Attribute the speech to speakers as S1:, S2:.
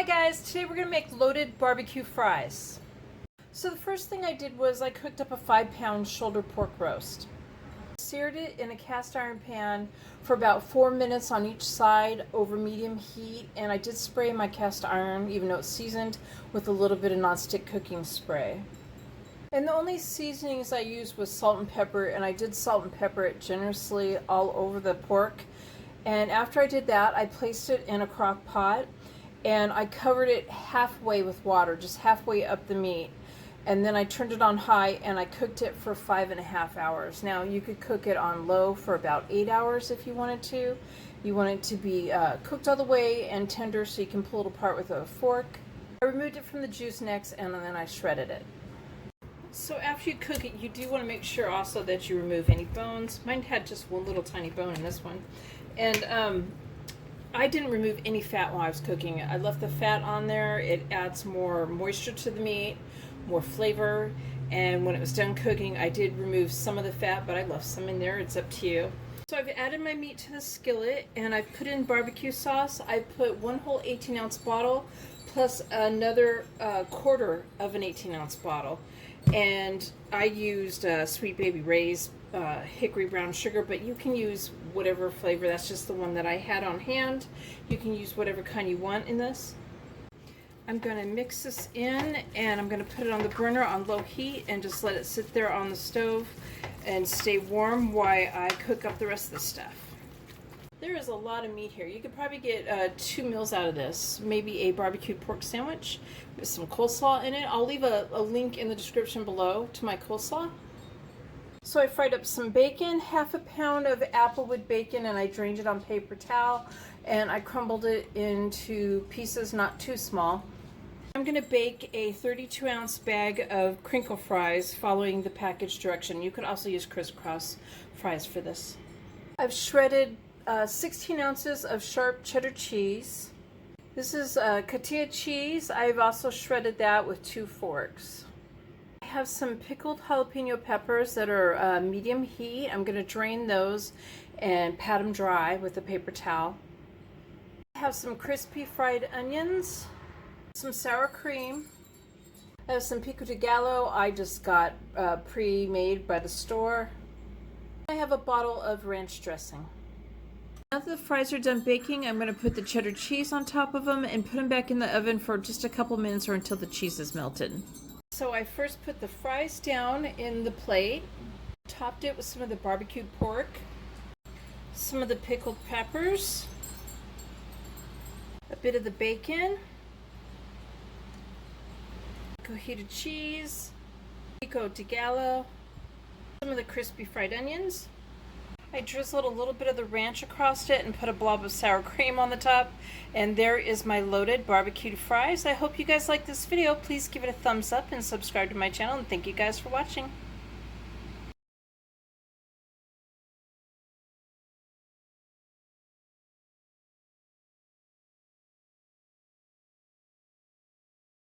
S1: Hi guys, today we're going to make loaded barbecue fries. So the first thing I did was I cooked up a 5-pound shoulder pork roast. Seared it in a cast iron pan for about 4 minutes on each side over medium heat, and I did spray my cast iron, even though it's seasoned, with a little bit of nonstick cooking spray. And the only seasonings I used was salt and pepper, and I did salt and pepper it generously all over the pork. And after I did that, I placed it in a crock pot and I covered it halfway with water, just halfway up the meat. And then I turned it on high and I cooked it for 5.5 hours. Now you could cook it on low for about 8 hours if you wanted to. You want it to be cooked all the way and tender so you can pull it apart with a fork. I removed it from the juice next and then I shredded it. So after you cook it, you do want to make sure also that you remove any bones. Mine had just one little tiny bone in this one. And I didn't remove any fat while I was cooking it. I left the fat on there. It adds more moisture to the meat, more flavor. And when it was done cooking, I did remove some of the fat, but I left some in there. It's up to you. So I've added my meat to the skillet and I've put in barbecue sauce. I put one whole 18-ounce bottle plus another quarter of an 18-ounce bottle. And I used Sweet Baby Ray's hickory brown sugar, but you can use whatever flavor. That's just the one that I had on hand. You can use whatever kind you want in this. I'm going to mix this in and I'm going to put it on the burner on low heat and just let it sit there on the stove and stay warm while I cook up the rest of the stuff. There is a lot of meat here. You could probably get 2 meals out of this. Maybe a barbecue pork sandwich with some coleslaw in it. I'll leave a link in the description below to my coleslaw. So I fried up some bacon, 1/2 pound of applewood bacon, and I drained it on paper towel and I crumbled it into pieces not too small. I'm going to bake a 32-ounce bag of crinkle fries following the package direction. You could also use crisscross fries for this. I've shredded 16 ounces of sharp cheddar cheese. This is cotija cheese. I've also shredded that with 2 forks. I have some pickled jalapeno peppers that are medium heat. I'm going to drain those and pat them dry with a paper towel. I have some crispy fried onions, some sour cream. I have some pico de gallo I just got pre-made by the store. I have a bottle of ranch dressing. Now that the fries are done baking, I'm going to put the cheddar cheese on top of them and put them back in the oven for just a couple minutes or until the cheese is melted. So I first put the fries down in the plate, topped it with some of the barbecued pork, some of the pickled peppers, a bit of the bacon, cotija cheese, pico de gallo, some of the crispy fried onions. I drizzled a little bit of the ranch across it and put a blob of sour cream on the top. And there is my loaded barbecued fries. I hope you guys like this video. Please give it a thumbs up and subscribe to my channel. And thank you guys for watching.